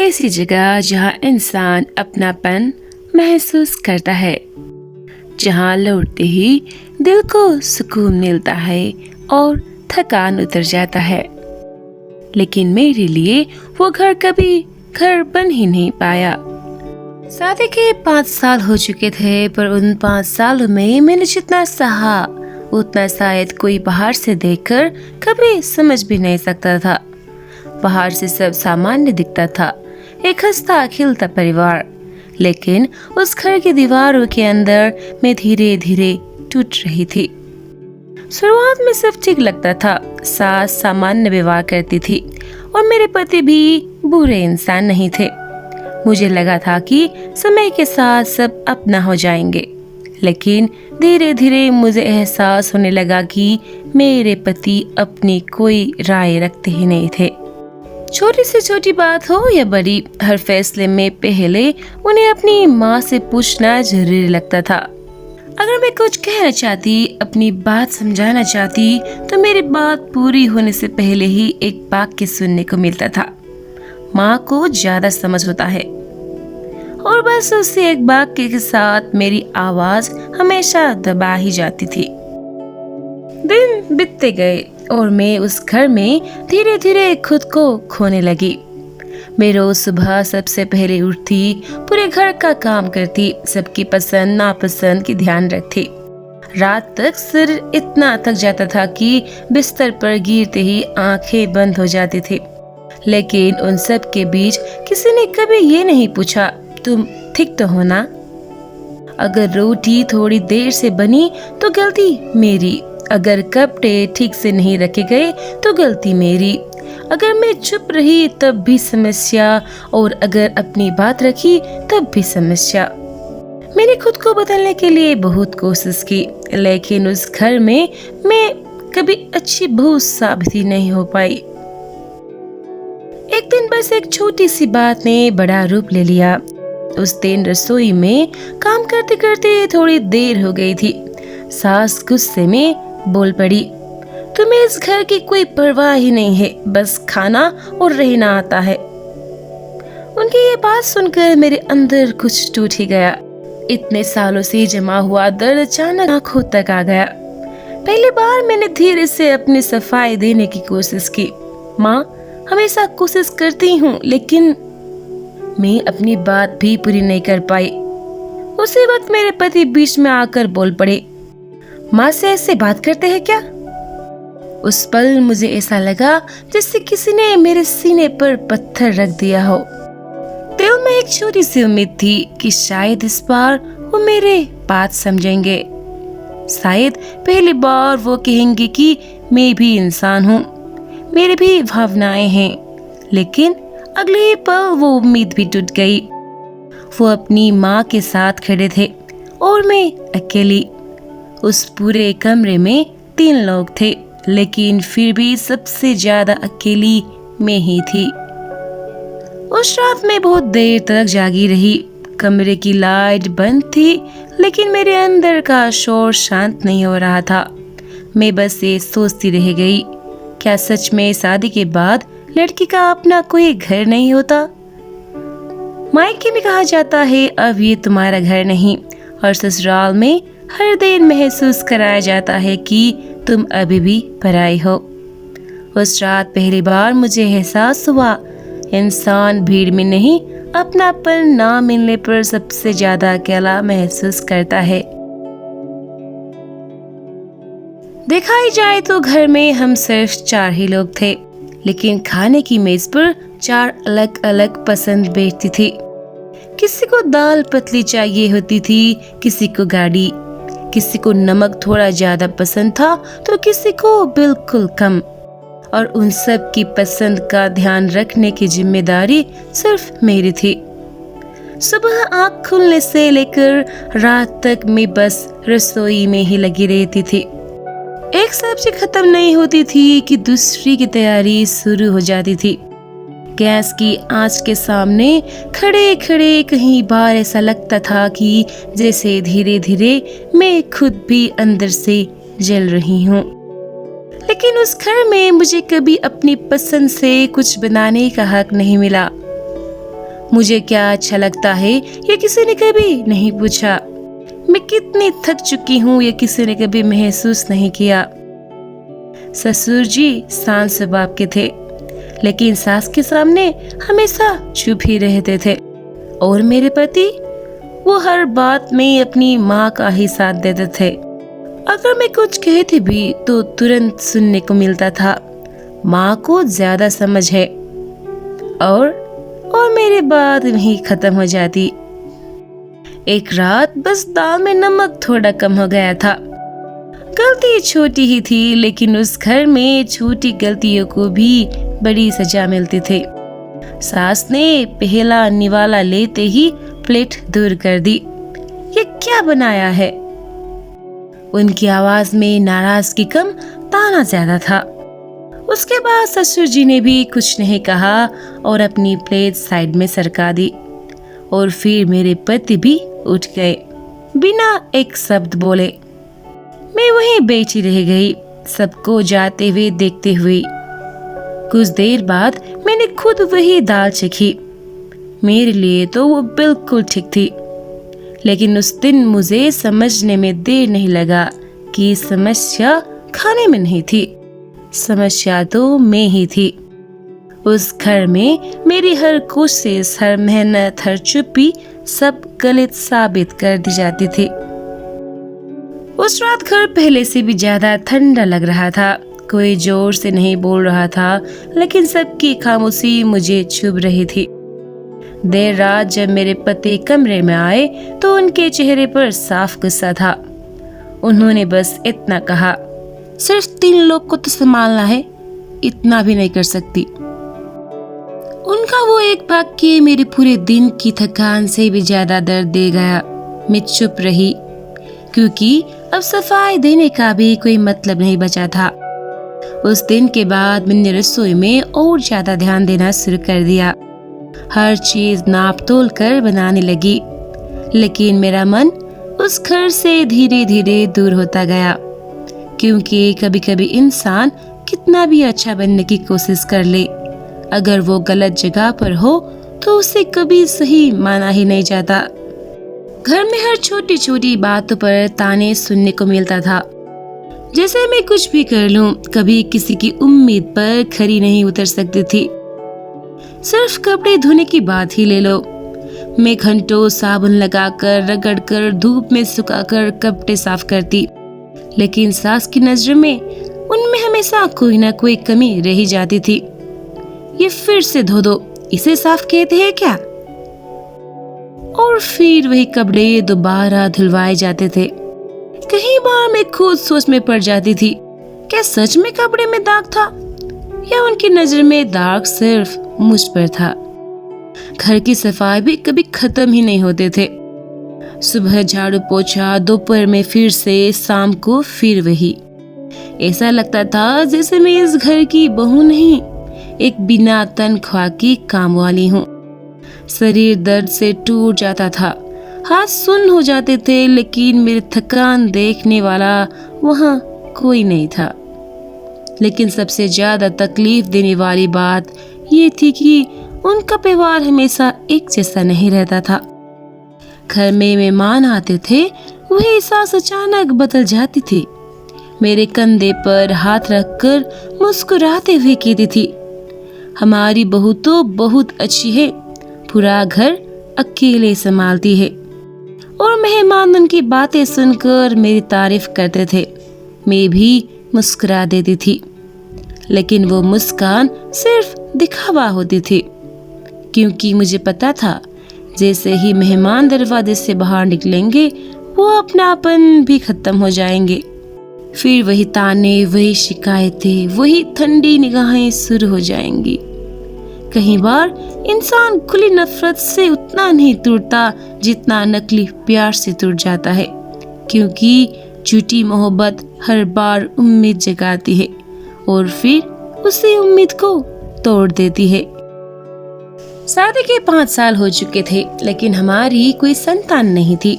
ऐसी जगह जहाँ इंसान अपनापन महसूस करता है, जहाँ लौटते ही दिल को सुकून मिलता है और थकान उतर जाता है। लेकिन मेरे लिए वो घर कभी घर बन ही नहीं पाया। शादी के 5 साल हो चुके थे, पर उन 5 सालों में मैंने जितना सहा उतना शायद कोई बाहर से देखकर कभी समझ भी नहीं सकता था। बाहर से सब सामान्य दिखता था, एक हंसता खिलता परिवार, लेकिन उस घर की दीवारों के अंदर मैं धीरे धीरे टूट रही थी। शुरुआत में सब ठीक लगता था, सास सामान्य व्यवहार करती थी और मेरे पति भी बुरे इंसान नहीं थे। मुझे लगा था कि समय के साथ सब अपना हो जाएंगे, लेकिन धीरे धीरे मुझे एहसास होने लगा कि मेरे पति अपनी कोई राय रखते ही नहीं थे। छोटी से छोटी बात हो या बड़ी, हर फैसले में पहले उन्हें अपनी माँ से पूछना जरूरी लगता था। अगर मैं कुछ कहना चाहती, अपनी बात समझाना चाहती, तो मेरी बात पूरी होने से पहले ही एक वाक्य सुनने को मिलता था, माँ को ज्यादा समझ होता है। और बस उसी एक वाक्य के साथ मेरी आवाज हमेशा दबा ही जाती थी। दिन बीतते गए और मैं उस घर में धीरे धीरे खुद को खोने लगी। मैं रोज सुबह सबसे पहले उठती, पूरे घर का काम करती, सबकी पसंद नापसंद की ध्यान रखती। रात तक सिर इतना थक जाता था कि बिस्तर पर गिरते ही आंखें बंद हो जाती थी। लेकिन उन सब के बीच किसी ने कभी ये नहीं पूछा, तुम ठीक तो हो ना? अगर रोटी थोड़ी देर से बनी तो गलती मेरी, अगर कपड़े ठीक से नहीं रखे गए तो गलती मेरी, अगर मैं चुप रही तब भी समस्या, और अगर अपनी बात रखी तब भी समस्या। मैंने खुद को बदलने के लिए बहुत कोशिश की, लेकिन उस घर में मैं कभी अच्छी बहू साबित ही नहीं हो पाई। एक दिन बस एक छोटी सी बात ने बड़ा रूप ले लिया। उस दिन रसोई में काम करते करते थोड़ी देर हो गई थी। सास गुस्से में बोल पड़ी, तुम्हें इस घर की कोई परवाह ही नहीं है, बस खाना और रहना आता है। उनकी ये बात सुनकर मेरे अंदर कुछ टूट ही गया। इतने सालों से जमा हुआ दर्द अचानक आंखों तक आ गया। पहली बार मैंने धीरे से अपनी सफाई देने की कोशिश की। माँ, हमेशा कोशिश करती हूँ, लेकिन मैं अपनी बात भी पूरी नहीं कर पाई। उसी वक्त मेरे पति बीच में आकर बोल पड़े, माँ से ऐसे बात करते हैं क्या? उस पल मुझे ऐसा लगा जैसे किसी ने मेरे सीने पर पत्थर रख दिया हो। दिल में एक छोटी सी उम्मीद थी कि शायद इस बार वो मेरे बात समझेंगे। शायद पहली बार वो कहेंगे कि मैं भी इंसान हूँ, मेरी भी भावनाएं हैं। लेकिन अगले ही पल वो उम्मीद भी टूट गई। वो अपनी माँ के साथ खड़े थे और मैं अकेली। उस पूरे कमरे में 3 लोग थे, लेकिन फिर भी सबसे ज्यादा अकेली मैं ही थी। उस रात मैं बहुत देर तक जागी रही। कमरे की लाइट बंद थी, लेकिन मेरे अंदर का शोर शांत नहीं हो रहा था। मैं बस ये सोचती रह गई, क्या सच में शादी के बाद लड़की का अपना कोई घर नहीं होता? मायके में कहा जाता है अब ये तुम्हारा घर नहीं, और ससुराल में हर दिन महसूस कराया जाता है कि तुम अभी भी पराई हो। उस रात पहली बार मुझे एहसास हुआ, इंसान भीड़ में नहीं, अपनापन ना मिलने पर सबसे ज्यादा अकेला महसूस करता है। देखा ही जाए तो घर में हम सिर्फ 4 ही लोग थे, लेकिन खाने की मेज पर 4 अलग अलग पसंद बैठती थी। किसी को दाल पतली चाहिए होती थी, किसी को गाढ़ी, किसी को नमक थोड़ा ज्यादा पसंद था तो किसी को बिल्कुल कम। और उन सब की पसंद का ध्यान रखने की जिम्मेदारी सिर्फ मेरी थी। सुबह आँख खुलने से लेकर रात तक मैं बस रसोई में ही लगी रहती थी। एक सब्जी खत्म नहीं होती थी कि दूसरी की तैयारी शुरू हो जाती थी। गैस की आंच के सामने खड़े खड़े कहीं बार ऐसा लगता था कि जैसे धीरे धीरे मैं खुद भी अंदर से जल रही हूँ। लेकिन उस घर में मुझे कभी अपनी पसंद से कुछ बनाने का हक नहीं मिला। मुझे क्या अच्छा लगता है ये किसी ने कभी नहीं पूछा। मैं कितनी थक चुकी हूँ ये किसी ने कभी महसूस नहीं किया। ससुर जी शांत स्वभाव के थे, लेकिन सास के सामने हमेशा चुप ही रहते थे। और मेरे पति, वो हर बात में अपनी माँ का ही साथ देते थे। अगर मैं कुछ कहती भी तो तुरंत सुनने को मिलता था, माँ को ज्यादा समझ है। और मेरी बात वहीं खत्म हो जाती। एक रात बस दाल में नमक थोड़ा कम हो गया था। गलती छोटी ही थी, लेकिन उस घर में छोटी गलतियों को भी बड़ी सजा मिलती थी। सास ने पहला निवाला लेते ही प्लेट दूर कर दी। ये क्या बनाया है? उनकी आवाज में नाराजगी कम, ताना ज्यादा था। उसके बाद ससुर जी ने भी कुछ नहीं कहा और अपनी प्लेट साइड में सरका दी। और फिर मेरे पति भी उठ गए बिना एक शब्द बोले। मैं वहीं बैठी रह गई, सबको जाते हुए देखते हुए। कुछ देर बाद मैंने खुद वही दाल चखी। मेरे लिए तो वो बिल्कुल ठीक थी, लेकिन उस दिन मुझे समझने में देर नहीं लगा कि समस्या खाने में नहीं थी, समस्या तो मैं ही थी। उस घर में मेरी हर कोशिश, हर मेहनत, हर चुप्पी सब गलत साबित कर दी जाती थी। उस रात घर पहले से भी ज्यादा ठंडा लग रहा था। कोई जोर से नहीं बोल रहा था, लेकिन सबकी खामोशी मुझे चुभ रही थी। देर रात जब मेरे पति कमरे में आए तो उनके चेहरे पर साफ गुस्सा था। उन्होंने बस इतना कहा, सिर्फ 3 लोग को तो संभालना है, इतना भी नहीं कर सकती। उनका वो एक वाक्य मेरे पूरे दिन की थकान से भी ज्यादा दर्द दे गया। मैं चुप रही, क्योंकि अब सफाई देने का भी कोई मतलब नहीं बचा था। उस दिन के बाद मैंने रसोई में और ज्यादा ध्यान देना शुरू कर दिया। हर चीज नाप तोल कर बनाने लगी, लेकिन मेरा मन उस घर से धीरे धीरे दूर होता गया। क्योंकि कभी कभी इंसान कितना भी अच्छा बनने की कोशिश कर ले, अगर वो गलत जगह पर हो तो उसे कभी सही माना ही नहीं जाता। घर में हर छोटी छोटी बातों पर ताने सुनने को मिलता था। जैसे मैं कुछ भी कर लूं, कभी किसी की उम्मीद पर खरी नहीं उतर सकती थी। सिर्फ कपड़े धोने की बात ही ले लो, मैं घंटों साबुन लगाकर, रगड़कर, धूप में सुखाकर कपड़े साफ करती, लेकिन सास की नजर में उनमें हमेशा कोई ना कोई कमी रही जाती थी। ये फिर से धो दो, इसे साफ कहते हैं क्या? और फिर वही कपड़े दोबारा धुलवाए जाते थे। कई बार मैं खुद सोच में पड़ जाती थी, क्या सच में कपड़े में दाग था, या उनकी नजर में दाग सिर्फ मुझ पर था। घर की सफाई भी कभी खत्म ही नहीं होते थे। सुबह झाड़ू पोछा, दोपहर में फिर से, शाम को फिर वही। ऐसा लगता था जैसे मैं इस घर की बहू नहीं, एक बिना तनख्वाह की काम वाली हूँ। शरीर दर्द से टूट जाता था, हाथ सुन्न हो जाते थे, लेकिन मेरी थकान देखने वाला वहाँ कोई नहीं था। लेकिन सबसे ज्यादा तकलीफ देने वाली बात ये थी कि उनका व्यवहार हमेशा एक जैसा नहीं रहता था। घर में मेहमान आते थे, वही सास अचानक बदल जाती थी। मेरे कंधे पर हाथ रखकर मुस्कुराते हुए कहती थी, हमारी बहू तो बहुत अच्छी है, पूरा घर अकेले संभालती है। और मेहमान उनकी बातें सुनकर मेरी तारीफ करते थे। मैं भी मुस्कुरा देती थी, लेकिन वो मुस्कान सिर्फ दिखावा होती थी, क्योंकि मुझे पता था जैसे ही मेहमान दरवाजे से बाहर निकलेंगे वो अपनापन भी खत्म हो जाएंगे। फिर वही ताने, वही शिकायतें, वही ठंडी निगाहें शुरू हो जाएंगी। कई बार इंसान खुली नफरत से उतना नहीं टूटता जितना नकली प्यार से टूट जाता है, क्योंकि झूठी मोहब्बत हर बार उम्मीद जगाती है और फिर उसी उम्मीद को तोड़ देती है। शादी के 5 साल हो चुके थे, लेकिन हमारी कोई संतान नहीं थी।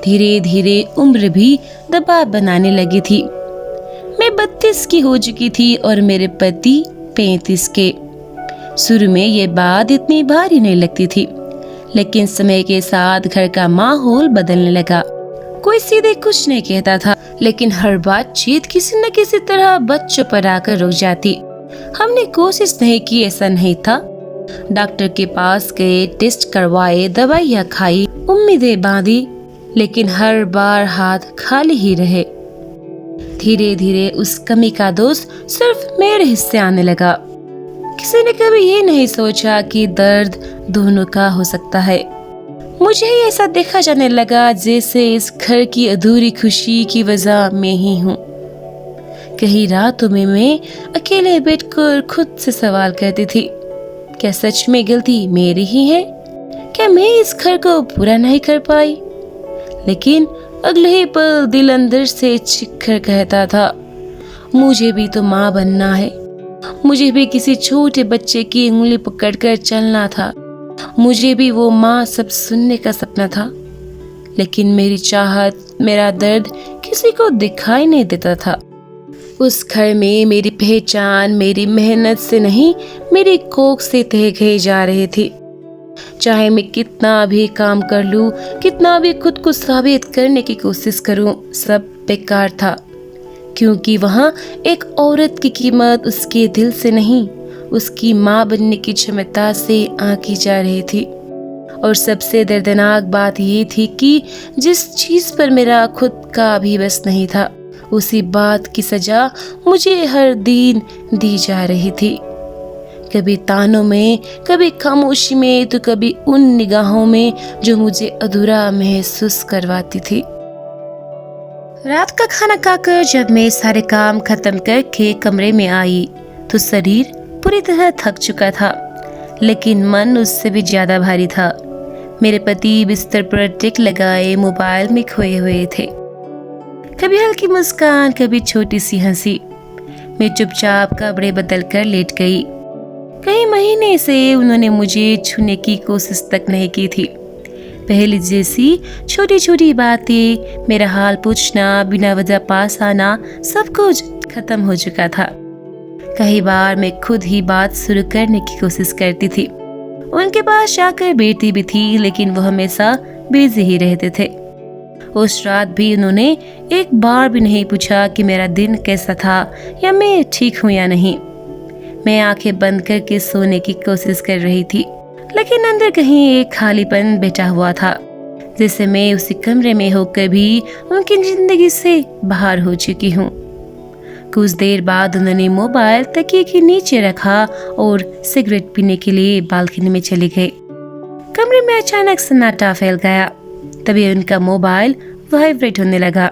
धीरे धीरे उम्र भी दबाव बनाने लगी थी। मैं 32 की हो चुकी थी और मेरे पति 35 के। शुरू में ये बात इतनी भारी नहीं लगती थी, लेकिन समय के साथ घर का माहौल बदलने लगा। कोई सीधे कुछ नहीं कहता था, लेकिन हर बातचीत किसी न किसी तरह बच्चों पर आकर रुक जाती। हमने कोशिश नहीं की, ऐसा नहीं था। डॉक्टर के पास गए, टेस्ट करवाए, दवाइयाँ खाई, उम्मीदें बांधी, लेकिन हर बार हाथ खाली ही रहे। धीरे धीरे उस कमी का दोष सिर्फ मेरे हिस्से आने लगा। किसी ने कभी ये नहीं सोचा कि दर्द दोनों का हो सकता है। मुझे ही ऐसा देखा जाने लगा जैसे इस घर की अधूरी खुशी की वजह मैं ही हूँ। कई रातों में मैं अकेले बैठकर खुद से सवाल करती थी, क्या सच में गलती मेरी ही है? क्या मैं इस घर को पूरा नहीं कर पाई? लेकिन अगले ही पल दिल अंदर से चीख कर कहता था, मुझे भी तो माँ बनना है, मुझे भी किसी छोटे बच्चे की उंगली पकड़कर चलना था, मुझे भी वो माँ सब सुनने का सपना था। लेकिन मेरी चाहत, मेरा दर्द किसी को दिखाई नहीं देता था। उस घर में मेरी पहचान मेरी मेहनत से नहीं, मेरी कोख से तय गई जा रही थी। चाहे मैं कितना भी काम कर लूं, कितना भी खुद को साबित करने की कोशिश करूं, सब बेकार था। क्योंकि वहाँ एक औरत की कीमत उसके दिल से नहीं, उसकी माँ बनने की क्षमता से आंकी जा रही थी। और सबसे दर्दनाक बात ये थी कि जिस चीज पर मेरा खुद का भी बस नहीं था, उसी बात की सजा मुझे हर दिन दी जा रही थी। कभी तानों में, कभी खामोशी में, तो कभी उन निगाहों में जो मुझे अधूरा महसूस करवाती थी। रात का खाना खाकर जब मैं सारे काम खत्म करके कमरे में आई तो शरीर पूरी तरह थक चुका था, लेकिन मन उससे भी ज्यादा भारी था। मेरे पति बिस्तर पर टिक लगाए मोबाइल में खोए हुए थे। कभी हल्की मुस्कान, कभी छोटी सी हंसी। मैं चुपचाप कपड़े बदल कर लेट गई। कई महीने से उन्होंने मुझे छूने की कोशिश तक नहीं की थी। पहले जैसी छोटी छोटी बातें, मेरा हाल पूछना, बिना वजह पास आना, सब कुछ खत्म हो चुका था। कई बार मैं खुद ही बात शुरू करने की कोशिश करती थी, उनके पास जाकर बैठती भी थी, लेकिन वो हमेशा बिजी ही रहते थे। उस रात भी उन्होंने एक बार भी नहीं पूछा कि मेरा दिन कैसा था या मैं ठीक हूँ या नहीं। मैं आंखें बंद करके सोने की कोशिश कर रही थी, लेकिन अंदर कहीं एक खालीपन बैठा हुआ था, जैसे मैं उसी कमरे में होकर भी उनकी जिंदगी से बाहर हो चुकी हूँ। कुछ देर बाद उन्होंने मोबाइल तकिए के नीचे रखा और सिगरेट पीने के लिए बालकनी में चले गए। कमरे में अचानक सन्नाटा फैल गया। तभी उनका मोबाइल वाइब्रेट होने लगा,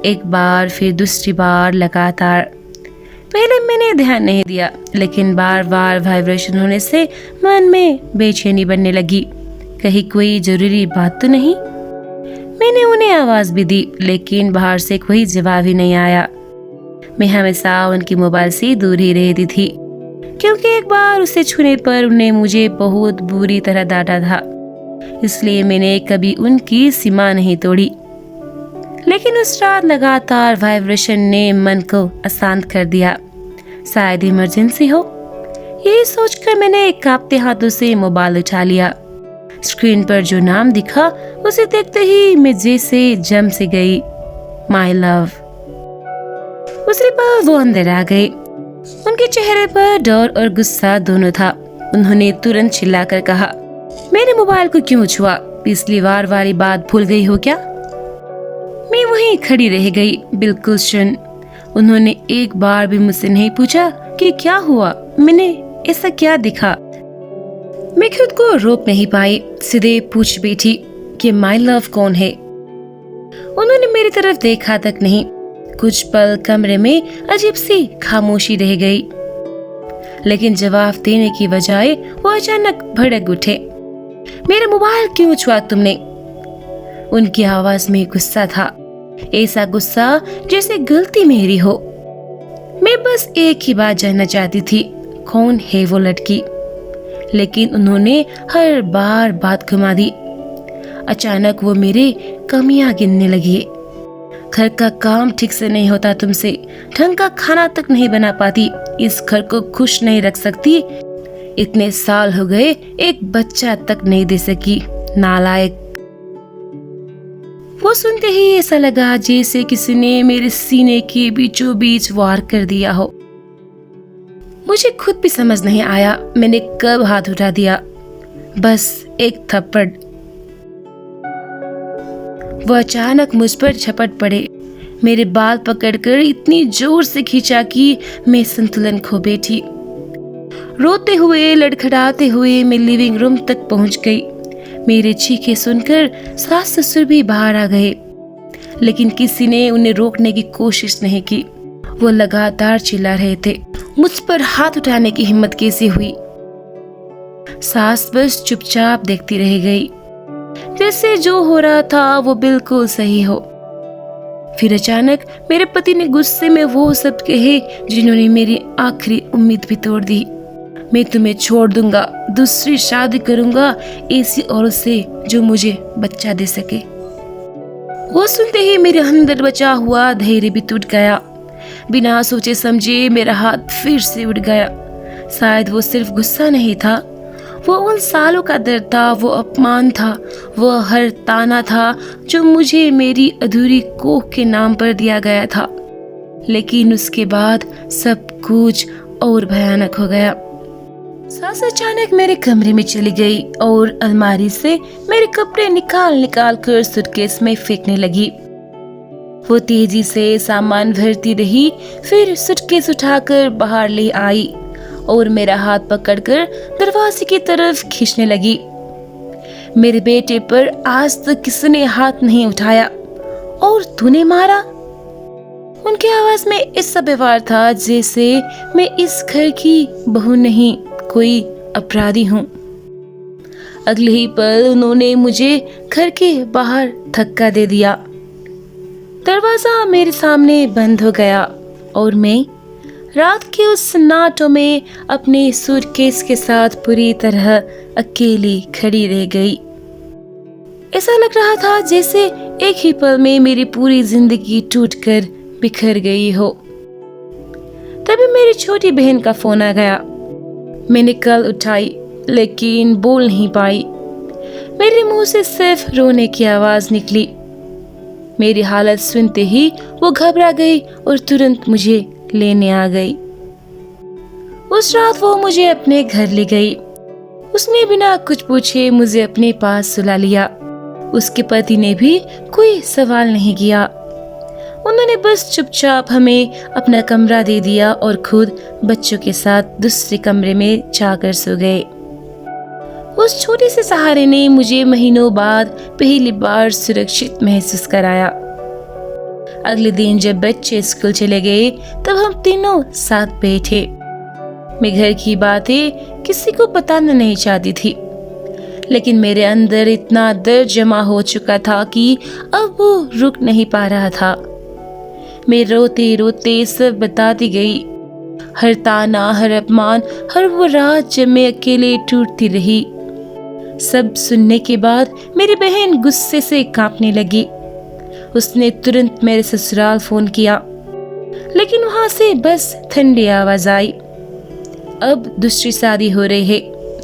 एक बार फिर दूसरी बार लगातार। पहले मैंने ध्यान नहीं दिया, लेकिन बार बार वाइब्रेशन होने से मन में बेचैनी बनने लगी। कहीं कोई जरूरी बात तो नहीं? मैंने उन्हें आवाज भी दी, लेकिन बाहर से कोई जवाब ही नहीं आया। मैं हमेशा उनकी मोबाइल से दूर ही रहती थी, क्योंकि एक बार उसे छूने पर उन्हें मुझे बहुत बुरी तरह डांटा था। इसलिए मैंने कभी उनकी सीमा नहीं तोड़ी। लेकिन उस रात लगातार वाइब्रेशन ने मन को अशांत कर दिया। शायद इमरजेंसी हो, यही सोचकर मैंने कांपते हाथों से मोबाइल उठा लिया। स्क्रीन पर जो नाम दिखा उसे देखते ही मैं जैसे जम से गई, माय लव। उसी पल वो अंदर आ गए। उनके चेहरे पर डर और गुस्सा दोनों था। उन्होंने तुरंत चिल्लाकर कहा, मेरे मोबाइल को क्यों छुआ? पिछली बार वाली बात भूल गई हो क्या? मैं वहीं खड़ी रह गई, बिल्कुल सुन। उन्होंने एक बार भी मुझसे नहीं पूछा कि क्या हुआ, मैंने ऐसा क्या दिखा। मैं खुद को रोक नहीं पाई, सीधे पूछ बैठी कि माय लव कौन है। उन्होंने मेरी तरफ देखा तक नहीं। कुछ पल कमरे में अजीब सी खामोशी रह गई, लेकिन जवाब देने की बजाय वो अचानक भड़क उठे। मेरा मोबाइल क्यों छुआ तुमने? उनकी आवाज में गुस्सा था, ऐसा गुस्सा जैसे गलती मेरी हो। मैं बस एक ही बात जानना चाहती थी, कौन है वो लड़की? लेकिन उन्होंने हर बार बात घुमा दी। अचानक वो मेरे कमियां गिनने लगी। घर का काम ठीक से नहीं होता तुमसे, ढंग का खाना तक नहीं बना पाती, इस घर को खुश नहीं रख सकती, इतने साल हो गए, एक बच्चा तक नहीं दे सकी, नालायक। वो सुनते ही ऐसा लगा जैसे किसी ने मेरे सीने के बीचों बीच वार कर दिया हो। मुझे खुद भी समझ नहीं आया मैंने कब हाथ उठा दिया। बस एक थप्पड़। वो अचानक मुझ पर झपट पड़े, मेरे बाल पकड़कर इतनी जोर से खींचा कि मैं संतुलन खो बैठी। रोते हुए लड़खड़ाते हुए मैं लिविंग रूम तक पहुंच गई। मेरे चीखें सुनकर सास ससुर भी बाहर आ गए, लेकिन किसी ने उन्हें रोकने की कोशिश नहीं की। वो लगातार चिल्ला रहे थे। मुझ पर हाथ उठाने की हिम्मत कैसे हुई? सास बस चुपचाप देखती रह गई, जैसे जो हो रहा था वो बिल्कुल सही हो। फिर अचानक मेरे पति ने गुस्से में वो सब कहे जिन्होंने मेरी आखिरी उम्मीद भी तोड़ दी। मैं तुम्हें छोड़ दूंगा, दूसरी शादी करूंगा ऐसी औरत से जो मुझे बच्चा दे सके। वो सुनते ही मेरे अंदर बचा हुआ धैर्य भी टूट गया। बिना सोचे समझे मेरा हाथ फिर से उठ गया। शायद वो सिर्फ गुस्सा नहीं था, वो उन सालों का दर्द था, वो अपमान था, वो हर ताना था जो मुझे मेरी अधूरी कोख के नाम पर दिया गया था। लेकिन उसके बाद सब कुछ और भयानक हो गया। सास अचानक मेरे कमरे में चली गई और अलमारी से मेरे कपड़े निकाल निकाल कर सूटकेस में फेंकने लगी। वो तेजी से सामान भरती रही, फिर सूटकेस उठाकर बाहर ले आई और मेरा हाथ पकड़कर दरवाजे की तरफ खींचने लगी। मेरे बेटे पर आज तक किसी ने हाथ नहीं उठाया और तूने मारा? उनकी आवाज में ऐसा व्यवहार था जैसे मैं इस घर की बहू नहीं, कोई अपराधी हूँ। अगले ही पल उन्होंने मुझे घर के बाहर धक्का दे दिया। दरवाजा मेरे सामने बंद हो गया और मैं रात के उस सन्नाटों में अपने सूटकेस के साथ पूरी तरह अकेली खड़ी रह गई। ऐसा लग रहा था जैसे एक ही पल में मेरी पूरी जिंदगी टूटकर बिखर गई हो। तभी मेरी छोटी बहन का फोन आ गया। मैंने कॉल उठाई लेकिन बोल नहीं पाई। मेरे मुंह से सिर्फ रोने की आवाज निकली। मेरी हालत सुनते ही वो घबरा गई और तुरंत मुझे लेने आ गई। उस रात वो मुझे अपने घर ले गई। उसने बिना कुछ पूछे मुझे अपने पास सुला लिया। उसके पति ने भी कोई सवाल नहीं किया। उन्होंने बस चुपचाप हमें अपना कमरा दे दिया और खुद बच्चों के साथ दूसरे कमरे में जाकर सो गए। उस छोटे से सहारे ने मुझे महीनों बाद पहली बार सुरक्षित महसूस कराया। अगले दिन जब बच्चे स्कूल चले गए तब हम तीनों साथ बैठे। मैं घर की बातें किसी को बताना नहीं चाहती थी, लेकिन मेरे अंदर इतना दर्द जमा हो चुका था कि अब वो रुक नहीं पा रहा था। मैं रोते रोते सब बताती गई, हर ताना, हर अपमान, हर वो रात जब मैं अकेले टूटती रही। सब सुनने के बाद मेरी बहन गुस्से से कांपने लगी। उसने तुरंत मेरे ससुराल फोन किया, लेकिन वहां से बस ठंडी आवाज आई, अब दूसरी शादी हो रही है,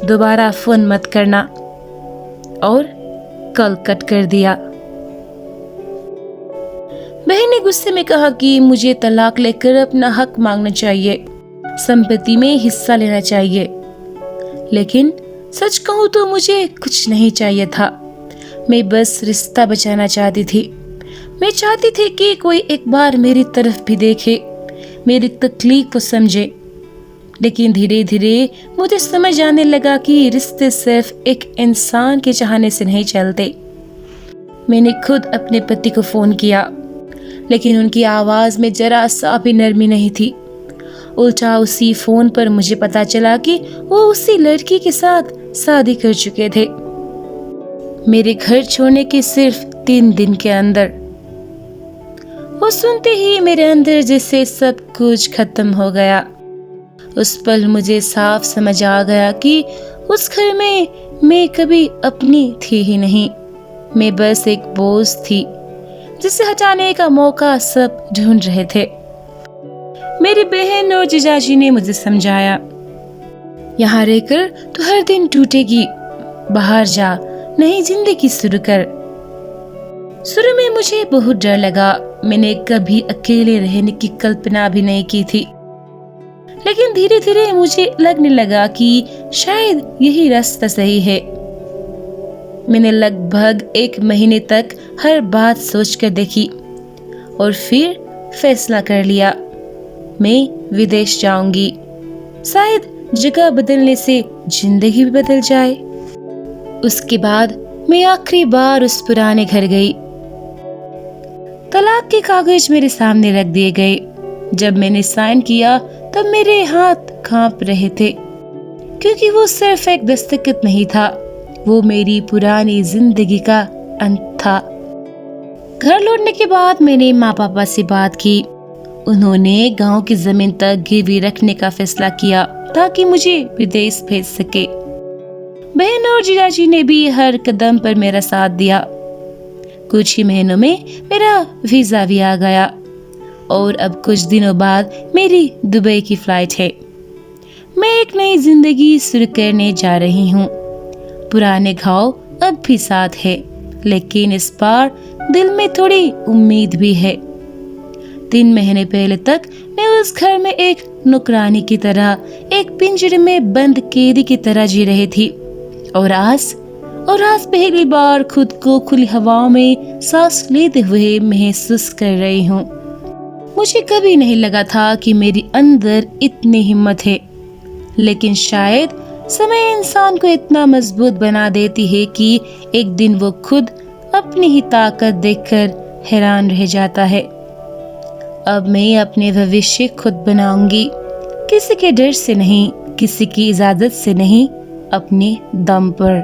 दोबारा फोन मत करना। और कॉल कट कर दिया। बहन ने गुस्से में कहा कि मुझे तलाक लेकर अपना हक मांगना चाहिए, संपत्ति में हिस्सा लेना चाहिए। लेकिन सच कहूँ तो मुझे कुछ नहीं चाहिए था। मैं बस रिश्ता बचाना चाहती थी। मैं चाहती थी कि कोई एक बार मेरी तरफ भी देखे, मेरी तकलीफ को समझे। लेकिन धीरे धीरे मुझे समझ आने लगा कि रिश्ते सिर्फ एक इंसान के चाहने से नहीं चलते। मैंने खुद अपने पति को फोन किया, लेकिन उनकी आवाज में जरा सा भी नरमी नहीं थी। उल्टा उसी फोन पर मुझे पता चला कि वो उसी लड़की के साथ शादी कर चुके थे, मेरे घर छोड़ने के सिर्फ 3 दिन के अंदर। वो सुनते ही मेरे अंदर जैसे सब कुछ खत्म हो गया। उस पल मुझे साफ समझ आ गया कि उस घर में मैं कभी अपनी थी ही नहीं। मैं बस एक बोझ थी जिसे हटाने का मौका सब ढूंढ रहे थे। मेरी बहन और जीजाजी ने मुझे समझाया, यहाँ रहकर तो हर दिन टूटेगी, बाहर जा, नई जिंदगी शुरू कर। शुरू में मुझे बहुत डर लगा, मैंने कभी अकेले रहने की कल्पना भी नहीं की थी। लेकिन धीरे धीरे मुझे लगने लगा कि शायद यही रास्ता सही है। मैंने लगभग 1 महीने तक हर बात सोचकर देखी और फिर फैसला कर लिया, मैं विदेश जाऊंगी। शायद जगह बदलने से जिंदगी भी बदल जाए। उसके बाद मैं आखिरी बार उस पुराने घर गई। तलाक के कागज मेरे सामने रख दिए गए। जब मैंने साइन किया तब मेरे हाथ कांप रहे थे, क्योंकि वो सिर्फ एक दस्तखत नहीं था, वो मेरी पुरानी जिंदगी का अंत था। घर लौटने के बाद मैंने माँ पापा से बात की। उन्होंने गांव की जमीन तक गिरवी रखने का फैसला किया ताकि मुझे विदेश भेज सके। बहन और जीजाजी ने भी हर कदम पर मेरा साथ दिया। कुछ ही महीनों में मेरा वीजा भी आ गया और अब कुछ दिनों बाद मेरी दुबई की फ्लाइट है। मैं एक नई जिंदगी शुरू करने जा रही हूँ। पुराने घाव अब भी साथ है, लेकिन इस बार दिल में थोड़ी उम्मीद भी है। 3 महीने पहले तक मैं उस घर में एक नौकरानी की तरह, एक पिंजरे में बंद कैदी की तरह जी रही थी। और आज पहली बार खुद को खुली हवाओं में सांस लेते हुए महसूस कर रही हूँ। मुझे कभी नहीं लगा था कि मेरी अंदर इतनी हिम्मत है, लेकिन शायद समय इंसान को इतना मजबूत बना देती है कि एक दिन वो खुद अपनी ही ताकत देखकर हैरान रह जाता है। अब मैं अपने भविष्य खुद बनाऊंगी, किसी के डर से नहीं, किसी की इजाजत से नहीं, अपने दम पर।